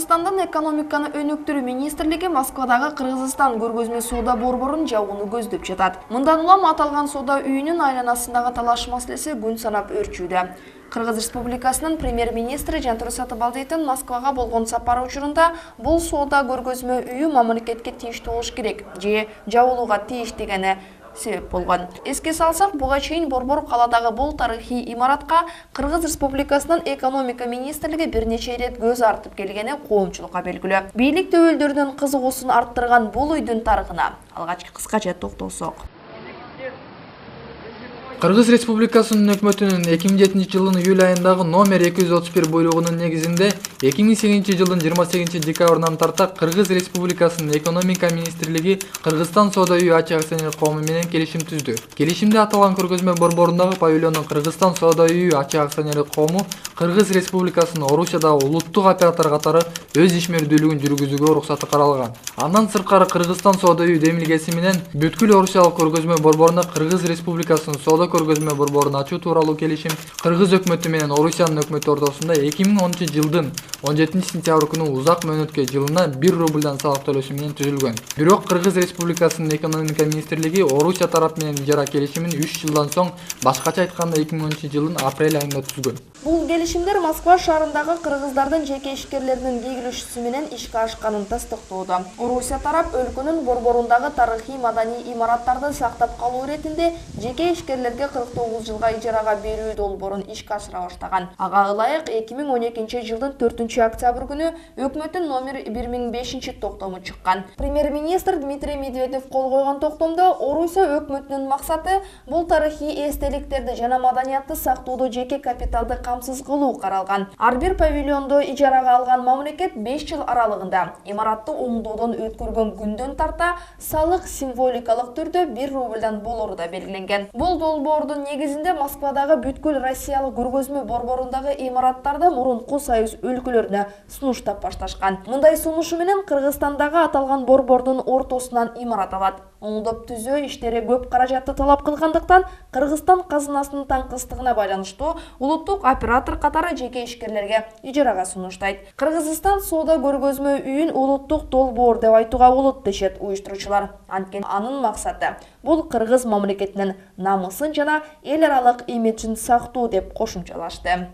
Кыргызстандын экономиканы өнүктүрүү министрлиги Москвадагы Кыргызстан көргөзмө соода борборун жабууну көздөп жатат. Мындан улам аталган соода үйүнүн айланасындагы талаш маселеси күн санап өрчүүдө. Кыргыз Республикасынын премьер-министри Жантур Сатыбалдиевдин Москвага болгон сапары учурунда бул соода көргөзмө үйү мамлекетке тийиштүү болуш керек же жабылууга тийиш дегени себеп болгон. Эске салсак, буга чейин борбор каладагы бул тарыхый имаратка Кыргыз Республикасынын экономика министрлиги бир нече ирет көз артып келгени коомчулукка белгилүү. Бийлик дөөлдөрүнүн кызыгуусун арттырган бул үйдүн тарыхына алгач кыскача токтолсок. Кыргыз Республикасынын өкмөтүнүн 2007 жылдын июль айындагы номер 231 буйругунун негизинде 2008 жылдын 28 декабрынан тарта Кыргыз Республикасынын экономика министрлиги Кыргызстан соода үйү ачык акционерлик коому менен келишим түздү. Келишимде аталган көргөзмө борборундагы павильондун Кыргызстан соода үйү ачык акционерлик коому Кыргыз Республикасынын Орусиядагы улуттук оператор катары өз ишмердүүлүгүн жүргүзүүгө уруксаты каралган. Андан сырткары Кыргызстан соода үйү демилгеси менен бүткүл Орусиялык көргөзмө борборуна Кыргыз Республикасынын соода көргөзмө борборун ачуу тууралуу келишим Кыргыз өкмөтү менен Орусиянын өкмөтү ортосунда 2010 жылдын 17 сентябрь күнү узак мөөнөткө жылына 1 рубльдан салык төлөшү менен түзүлгөн. Бирок Кыргыз Республикасынын экономика министрлиги Орусия тарап менен ижара келишимин 3 жылдан соң, башкача айтканда 2010 жылдын апрель айында түзгөн. Бул келишимдер Москва шаарындагы кыргыздардын жеке ишкерлеринин кийлешүүсү менен ишке ашканын тастыктоодо. Орусия тарап өлкөнүн борборундагы тарыхый маданий имараттарды сактап калуу иретинде жеке ишкерлерге 49 жылга ижарага берүү долбоорун ишке ашыра баштаган. Ага ылайык 2012 жылдын 4 октябрь күнү өкмөттүн номер 1005 токтому чыккан. Премьер-министр Дмитрий Медведев кол койгон токтомдо Орусия өкмөтүнүн максаты бул тарыхый эстеликтерди жана маданиятты сактоодо жеке капиталды камсыз кылуу каралган. Ар бир павильондо ижарага алган мамлекет 5 жыл аралыгында имаратты оңдоодон өткөргөн күндөн тарта салык символикалык түрдө 1 рубльдан болору да белгиленген. Бул долбоордун негизинде Москвадагы бүткүл Россиялык көргөзмө борборундагы имараттарды мурунку союз өлкөлөрүнө сунуштап башташкан. Мындай сунушу менен Кыргызстандагы аталган борбордун ортосунан имарат алат. Оңдоп түзөө иштери көп каражатты талап кылгандыктан Кыргызстан казынасынын таңкыстыгына байланыштуу улуттук оператор катары жеке ишкерлерге ижарага сунуштайт. Кыргызстан соода көргөзмө үйүн улуттук долбоор деп айтууга болот дешет уюштуруучулар. Анткени анын максаты бул Кыргыз мамлекетинин намысын жана эл аралык имиджин сактоо деп кошумчалашты.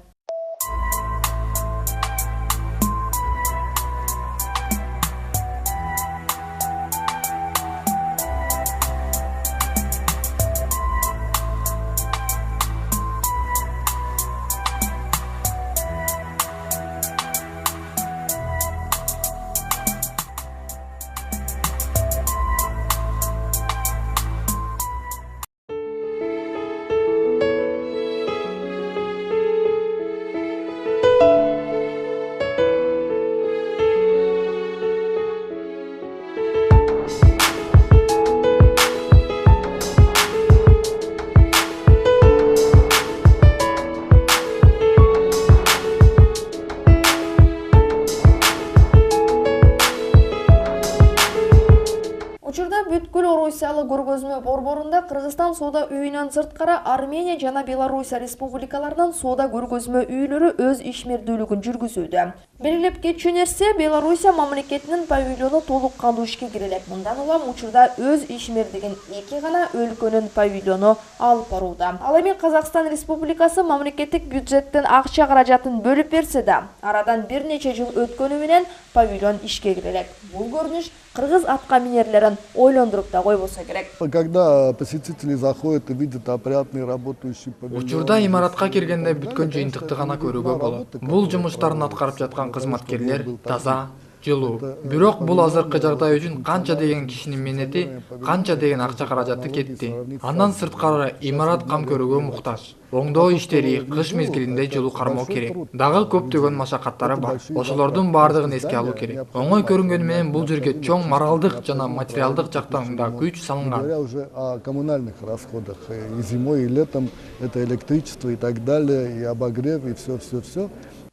Учурда бүткүл Орусиялык көргөзмө борборунда Кыргызстан соода үйүнөн сырткары Армения жана Белоруссия республикаларынын соода көргөзмө үйлөрү өз ишмердүүлүгүн жүргүзүүдө. Белгилеп кетчү нерсе, Белоруссия мамлекетинин павильону толук кандуу ишке кирелек. Мындан улам учурда өз ишмердигин 2 гана өлкөнүн павильону алып барууда. Ал эми Казакстан Республикасы мамлекеттик бюджеттен акча каражатын бөлүп берсе да, арадан бир нече жыл өткөнү менен павильон ишке кирелек. Бул көрүнүш кыргыз атка минерлерин ойлондуруп да койбосо керек. Когда посетители заходят и видят опрятный работающий павильон. Учурда имаратка киргенде бүткөн жыйынтыкты гана көрүүгө болот. Бул жумуштарын аткарып жаткан кызматкерлер таза, жылуу. Бирок бул азыркы жагдай үчүн канча деген кишинин менети, канча деген акча каражаты кетти. Андан сырткары имарат кам көрүүгө муктаж. Оңдоо иштери кыш мезгилинде жылуу кармоо керек. Дагы көптөгөн машакаттары бар. Ошолордун баардыгын эске алуу керек. Оңой көрүнгөнү менен бул жерге чоң моралдык жана материалдык жактан да күч салынган. Говоря уже о коммунальных расходах, и зимой, и летом это электричество и так далее, и обогрев, и все.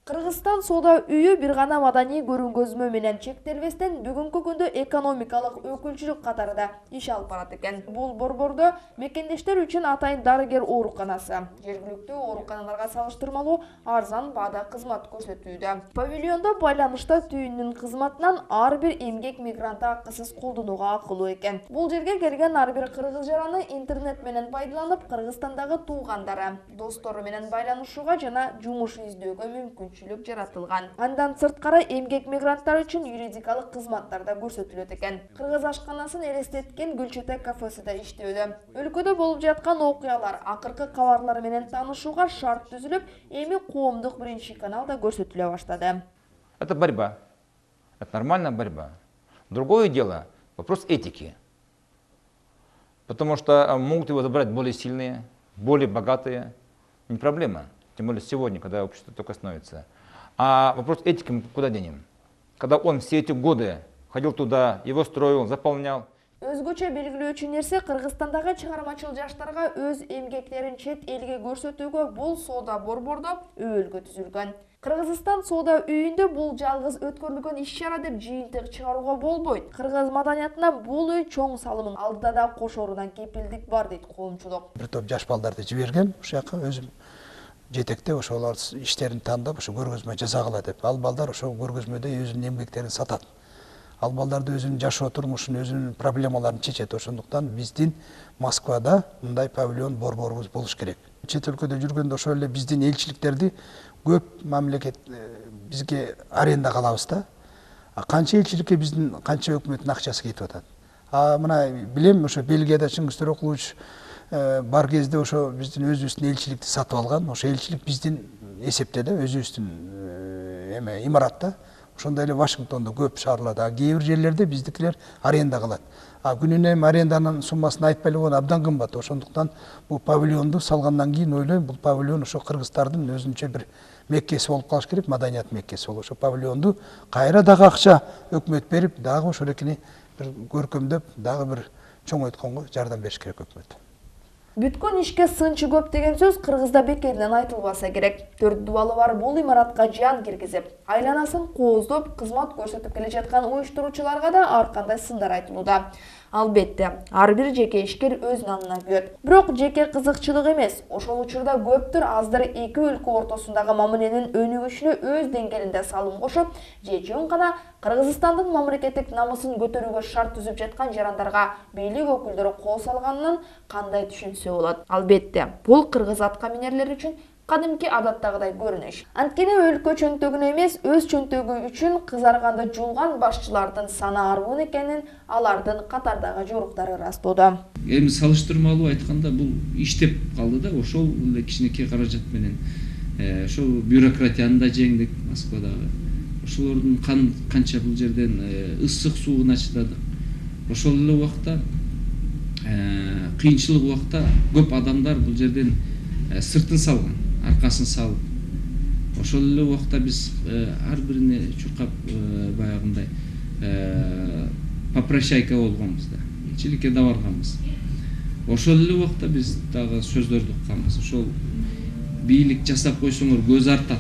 Кыргызстан соода үйү бир гана маданий көрүнгөзмө менен чектелбестен бүгүнкү күндө экономикалык өкүлчүлүк катарында иш алып барат экен. Бул борбордо мекендештер үчүн атайын дарыгер ооруканасы, жергиликтүү ооруканаларга салыштырмалуу арзан баада кызмат көрсөтүүдө. Павильондо байланышта түйүнүн кызматынан ар бир эмгек мигранты акысыз колдонууга акылуу экен. Бул жерге келген ар бир кыргыз жараны интернет менен пайдаланып, Кыргызстандагы туугандары, достору менен байланышууга жана жумуш издөөгө мүмкүнчүлүк жаратылган. Андан сырткары эмгек мигранттар үчүн юридикалык кызматтар да көрсөтүлөт экен. Кыргыз ашканасын элестеткен Гүлчөтө кафеси да иштөөдө. Өлкөдө болуп жаткан окуялар, акыркы кабарлар менен таанышууга шарт түзүлүп, эми коомдук биринчи канал да көрсөтүлө баштады. Это борьба. Это нормальная борьба. Другое дело — вопрос этики. Потому что могут его забрать более сильные, более богатые. Не проблема. Тем более сегодня, когда общество только становится. А вопрос этики мы куда денем? Когда он все эти годы ходил туда, его строил, заполнял. Өзгөчө белгилөөчү нерсе Кыргызстандагы чыгармачыл жаштарга өз эмгектерин чет элге көрсөтүүгө бул соода борбордо өбөлгө түзүлгөн. Кыргызстан соода үйүндө бул жалгыз өткөрүлгөн иш-чара деп жыйынтык чыгарууга болбойт. Кыргыз маданиятына бул үй чоң салымын алдыда да кошорудан кепилдик бар дейт коомчулук. Бир топ жаш балдарды жиберген, ошол жака өзүм жетектеп ошолор иштерин тандап ошо көргөзмө жасагыла деп. Ал балдар ошо көргөзмөдө өзүнүн эмгектерин сатат. Ал балдарды өзүнүн жашоо турмушун, өзүнүн проблемаларын чечет. Ошондуктан биздин Москвада мындай павильон борборубуз болуш керек. Чет өлкөдө жүргөндө ошол эле биздин элчиликтерди көп мамлекет бизге арендага алабыз да. Канча элчиликке биздин канча өкмөттүн акчасы кетип атат. Мына билем, ошо Бельгияда Чыңгыз Төрөкулович бар кезде ошо биздин өзүбүздүн элчиликти сатып алган. Ошо элчилик биздин эсепте да, өзүбүздүн имаратта. Ошондой эле Вашингтондо көп шаарларда, кээ бир жерлерде биздикилер арендага алат. Күнүнө эми аренданын суммасын айтпай эле абдан кымбат. Ошондуктан бул павильонду салгандан кийин ойлойм, бул павильон ошо кыргыздардын өзүнчө бир меккеси болуп калыш керек, маданият меккеси болуп. Ошо павильонду кайра дагы акча өкмөт берип, дагы ошолекини бир көркөмдөп, дагы бир чоңойтконго жардам бериш керек өкмөт. Бүткөн ишке сынчы көп деген сөз Кыргызда бекеринен айтылбаса керек. 4 дубалы бар бул имаратка жан киргизип, айланасын кооздоп, кызмат көрсөтүп келе жаткан уюштуруучуларга да ар кандай сындар айтылууда. Албетте, ар бир жеке ишкер өз нанына күйөт. Бирок жеке кызыкчылык эмес, ошол учурда көптүр аздыр эки өлкө ортосундагы мамиленин өнүгүшүнө өз деңгээлинде салым кошуп, же жөн гана Кыргызстандын мамлекеттик намысын көтөрүүгө шарт түзүп жаткан жарандарга бийлик өкүлдөрү кол салганынан кандай түшүнсө болот. Албетте, бул кыргыз атка минерлер үчүн кадимки адаттагыдай көрүнүш. Анткени өлкө чөнтөгүнө эмес, өз чөнтөгү үчүн кызарганды жулган башчылардын саны арбын экенин алардын катардагы жоруктары ырастоодо. Эми салыштырмалуу айтканда бул иштеп калды да, ошол эле кичинекей каражат менен ошол бюрократияны да жеңдик Москвадагы. Ошолордун канча бул жерден ысык суун ачтадык. Ошол эле убакта кыйынчылык убакта көп адамдар бул жерден сыртын салган, аркасын салып. Ошол эле убакта биз ар бирине чуркап баягындай попрощайка болгонбуз да. Элчиликке да барганбыз. Ошол эле убакта биз дагы сөздөрдү укканбыз. Ошол бийлик жасап койсоңор көз артат.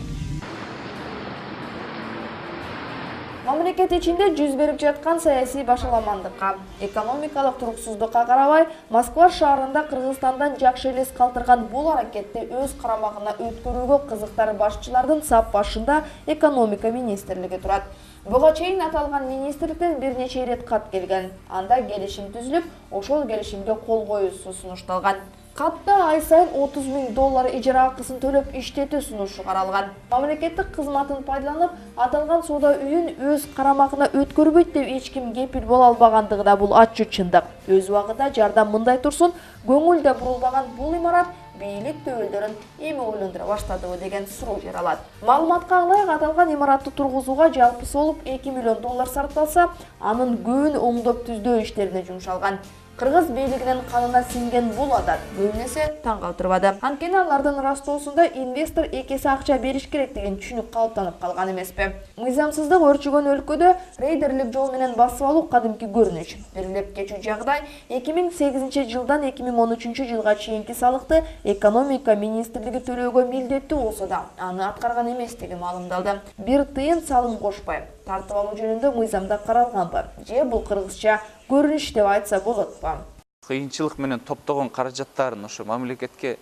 Мамлекет ичинде жүз берип жаткан саясий башаламандыкка, экономикалык туруксуздукка карабай, Москва шаарында Кыргызстандан жакшы элес калтырган бул аракетти өз карамагына өткөрүүгө кызыктар башчылардын сап башында экономика министрлиги турат. Буга чейин аталган министрликтен бир нече ирет кат келген. Анда келишим түзүлүп, ошол келишимге кол коюусу сунушталган. Катта ай сайын $30,000 ижара акысын төлөп иштетүү сунушу каралган. Мамлекеттик кызматын пайдаланып, аталган соода үйүн өз карамагына өткөрбөйт деп эч ким кепил боло албагандыгы да бул ачуу чындык. Өз убагында жардам мындай турсун, көңүл да бурулбаган бул имарат бийлик төбөлдөрүн эми ойлондура баштадыбы деген суроо жаралат. Маалыматка ылайык, аталган имаратты тургузууга жалпысы болуп $2 миллион сарпталса, анын көбүн оңдоп түздөө иштерине жумшалган. Кыргыз бийлигинин канына сиңген бул адат көбүн эсе таң калтырбады. Анткени алардын растоосунда инвестор эки эсе акча бериш керек деген түшүнүк калыптанып калган эмеспи. Мыйзамсыздык өрчүгөн өлкөдө рейдерлик жол менен басып алуу кадимки көрүнүш. Берилип кечүү жагдай 2008 жылдан 2013 жылга чейинки салыкты экономика министрлиги төлөөгө милдеттүү болсо да, аны аткарган эместиги маалымдалды. Бир тыйын салым кошпой тартып алуу жөнүндө мыйзамда каралганбы? Же бул кыргызча көрүнүш деп айтса болотпу? Кыйынчылык менен топтогон каражаттарын ошо мамлекетке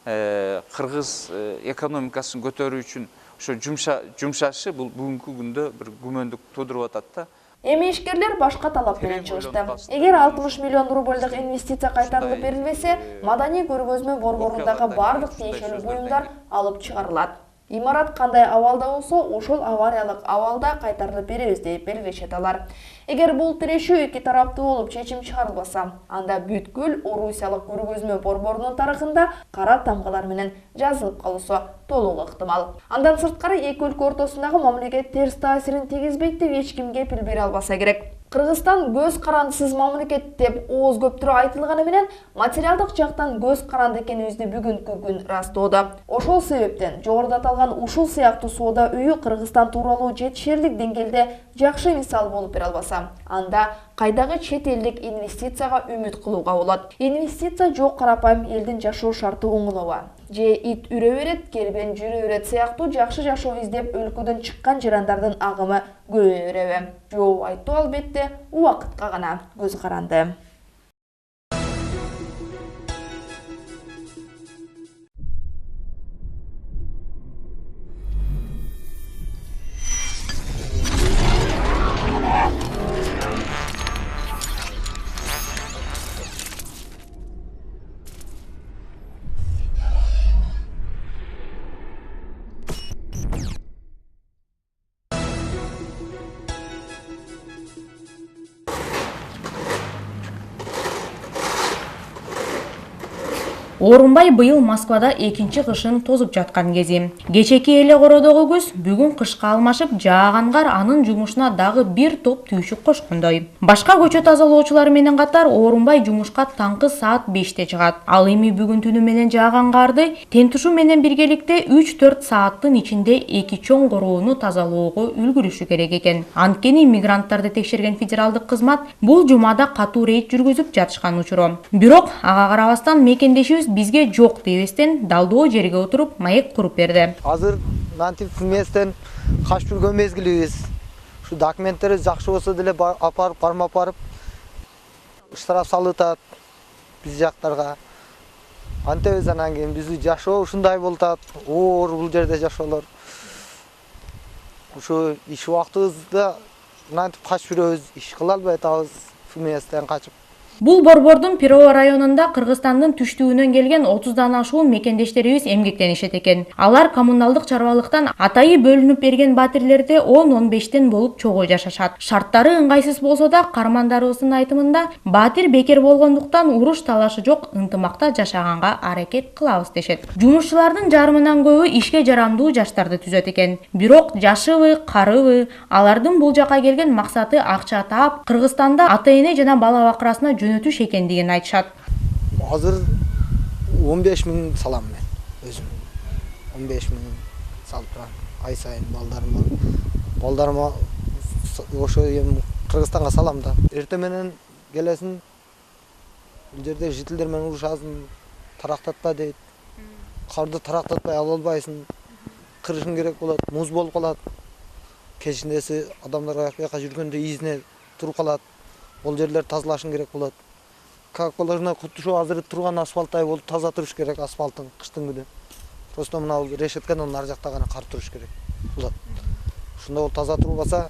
кыргыз экономикасын көтөрүү үчүн ошо жумшашы бул бүгүнкү күндө бир күмөндүк туудуруп атат да. Эми ишкерлер башка талап менен чыгышты. Эгер 60 миллион рубльдук инвестиция кайтарылып берилбесе, маданий көргөзмө борборундагы бардык тиешелүү буюмдар алып чыгарылат. Имарат кандай абалда болсо, ошол авариялык абалда кайтарылып беребиз деп белгилешет алар. Эгер бул тирешүү эки тараптуу болуп чечим чыгарылбаса, анда бүткүл Орусиялык көргөзмө борборунун тарыхында кара тамгалар менен жазылып калуусу толук ыктымал. Андан сырткары эки өлкө ортосундагы мамлекет терс таасирин тийгизбейт деп эч ким кепил бере албаса керек. Кыргызстан көз карандысыз мамлекет деп ооз көптүрө айтылганы менен материалдык жактан көз каранды экенибизди бүгүнкү күн растоодо. Ошол себептен жогоруда аталган ушул сыяктуу соода үйү Кыргызстан тууралуу жетишерлик деңгээлде жакшы мисал болуп бере албаса, анда кайдагы чет элдик инвестицияга үмүт кылууга болот. Инвестиция жок карапайым элдин жашоо шарты оңолобу? Же ит үрө берет, кербен жүрө берет сыяктуу жакшы жашоо издеп өлкөдөн чыккан жарандардын агымы көбөйө береби? Жооп айтуу албетте убакытка гана көз каранды. Орунбай быйыл Москвада экинчи кышын тозуп жаткан кези. Кечеки эле кородогу күз бүгүн кышка алмашып, жааган кар анын жумушуна дагы бир топ түйшүк кошкондой. Башка көчө тазалоочулар менен катар Орунбай жумушка таңкы саат 5те чыгат. Ал эми бүгүн түнү менен жааган карды тентушуу менен биргеликте 3-4 сааттын ичинде эки чоң короону тазалоого үлгүрүшү керек экен. Анткени мигранттарды текшерген федералдык кызмат бул жумада катуу рейд жүргүзүп жатышкан учуру. Бирок ага карабастан мекендешибиз бизге жок дебестен далдоо жерге отуруп маек куруп берди. Азыр мантип местен качып жүргөн мезгилибиз. Ушу документтери жакшы болсо деле апарып кармап барып штраф салытат биз жактарга. Антебиз анан кийин биздин жашоо ушундай болтат. Оор бул жерде жашоолор. Ушу иш убактыбызда мантип качып жүрөбүз, иш кыла албай атабыз местен качып. Бул борбордун Перово районунда Кыргызстандын түштүгүнөн келген 30дан ашуун мекендештерибиз эмгектенишет экен. Алар коммуналдык чарбалыктан атайы бөлүнүп берген батирлерде 10-15тен болуп чогуу жашашат. Шарттары ыңгайсыз болсо да кармандарыбыздын айтымында батир бекер болгондуктан уруш талашы жок ынтымакта жашаганга аракет кылабыз дешет. Жумушчулардын жарымынан көбү ишке жарамдуу жаштарды түзөт экен. Бирок жашыбы, карыбы, алардын бул жака келген максаты акча таап, Кыргызстанда ата-эне жана бала бакырасына жөнөтүш экендигин айтышат. Азыр 15 миң салам мен өзүм. 15 миң салып турам. Ай сайын балдарыма ошо Кыргызстанга салам да. Эртең менен келесин бул жерде жителдер менен урушасың, тарактатпа дейт. Карды тарактатпай ала албайсың. Кырышың керек болот, муз болуп калат. Кечиндеси адамдар аяка жүргөндө изине туруп калат. Ол жерлер тазалашың керек болот. Как положено, кутушу азыр турган асфальттай болуп таза туруш керек асфальтын кыштын күнү. Просто мына решетканын ар жакта гана кар туруш керек болот. Ушунда ол таза турбаса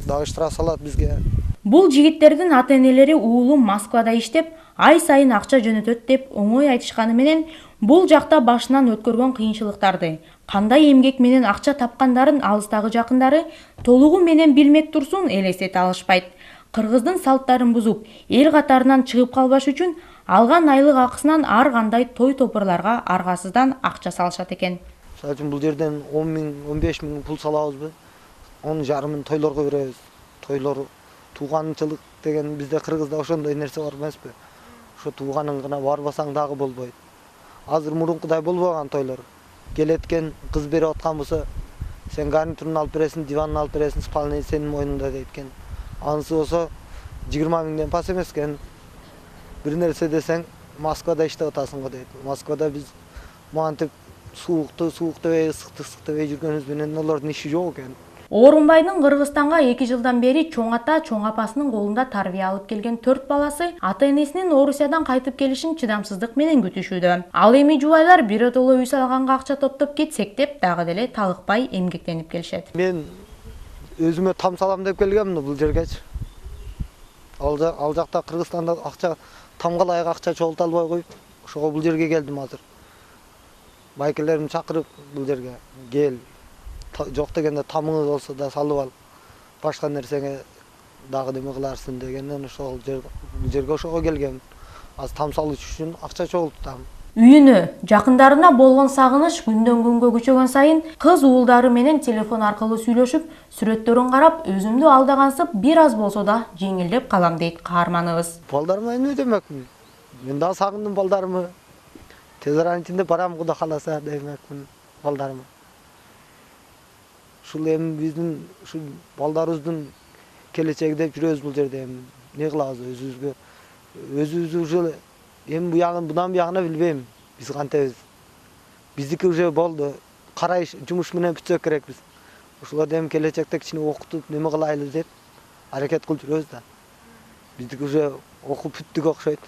дагы штраф салат бизге. Бул жигиттердин ата-энелери уулу Москвада иштеп, ай сайын акча жөнөтөт деп оңой айтышканы менен бул жакта башынан өткөргөн кыйынчылыктарды, кандай эмгек менен акча тапкандарын алыстагы жакындары толугу менен билмек турсун элестете алышпайт. Кыргыздын салттарын бузуп, эл катарынан чыгып калбаш үчүн алган айлык акысынан ар кандай той топурларга аргасыздан акча салышат экен. Мисалы үчүн бул жерден 10 миң, 15 миң пул салабызбы? Onun жарымын тойлорго беребиз. Тойлор, тууганчылык деген бизде Кыргызда ошондой нерсе бар эмеспи? ошо тууганың гына барбасаң дагы болбойт. Азыр мурункудай болбогон тойлор. Келеткен кыз берип аткан болсо, сен гарнитурун алып бересиң, диванын алып бересиң, спальный сенин мойнуңда дейт экен. Анысы болсо 20 миңден пас эмес экен. Бир нерсе десең, Москвада иштеп атасың го дейт. Москвада биз мантип сууктабай, ысыктабай жүргөнүбүз менен олордун иши жок экен. Орунбайдын Кыргызстанга 2 жылдан бери чоң ата, чоң апасынын колунда тарбия алып келген 4 баласы ата-энесинин Орусиядан кайтып келишин чыдамсыздык менен күтүшүүдө. Ал эми жубайлар биротоло үй салганга акча топтоп кетсек деп дагы деле талыкпай эмгектенип келишет. Мен өзүмө там салам деп келгемин бул жергечи. Ал жакта Кыргызстанда акча тамга ылайык акча чогулта албай коюп, ошого бул жерге келдим азыр. Байкелерим чакырып бул жерге кел. Жок дегенде тамыңыз болсо да салып ал. Башка нерсеге дагы неме кыларсың дегенден ошол жерге ошого келгем. Аз там салыш үчүн акча чогулттам. Үйүнө, жакындарына болгон сагыныч күндөн күнгө күчөгөн сайын кыз уулдары менен телефон аркылуу сүйлөшүп, сүрөттөрүн карап, өзүмдү алдагансып бир аз болсо да жеңилдеп калам дейт каарманыбыз. Балдарыма эмне демекмин? Мен да сагындым балдарымы. Тез арада ичинде барам Кудай кааласа демекмин балдарыма. Ушул эми биздин ушул балдарыбыздын келечеги деп жүрөбүз бул жерде эми. Не кылабыз өзүбүзгө? Өзүбүз уже эми буягын будан буягына билбейм. Биз кантебиз? Биздики уже болду. Кара иш жумуш менен бүтсөк керекпиз. Ушуларды эми келечекте кичине окутуп неме кылайлы деп аракет кылып жүрөбүз да. Биздики уже окуп бүттүк окшойт.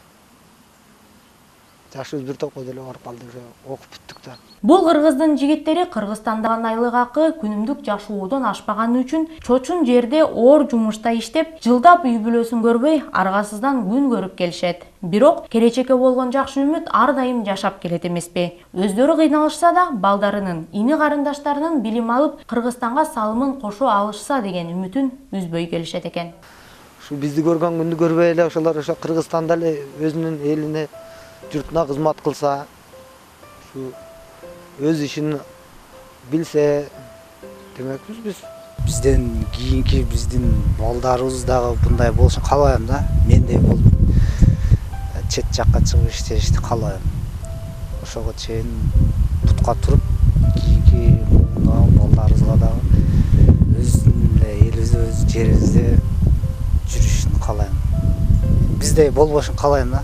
Жашыбыз бир топко деле барып калды, уже окуп бүттүк да. Бул кыргыздын жигиттери Кыргызстандагы айлык акы күнүмдүк жашоодон ашпаганы үчүн чочун жерде оор жумушта иштеп, жылдап үй бүлөсүн көрбөй, аргасыздан күн көрүп келишет. Бирок келечекке болгон жакшы үмүт ар дайым жашап келет эмеспи. Өздөрү кыйналышса да, балдарынын, ини карындаштарынын билим алып, Кыргызстанга салымын кошо алышса деген үмүтүн үзбөй келишет экен. Ушу бизди көргөн күндү көрбөй эле ошолор ошо Кыргызстанда эле өзүнүн элине, журтуна кызмат кылса, ушу өз ишин билсе демекпиз биз. Бизден кийинки биздин балдарыбыз дагы мындай болушун каалайм да. Мендей болуп чет жакка чыгып иштешти каалайм. Ошого чейин тутка туруп, кийинки балдарыбызга дагы өздүн элибизде, өз жерибизде жүрүшүн каалайм. Биздей болбошун каалайм да.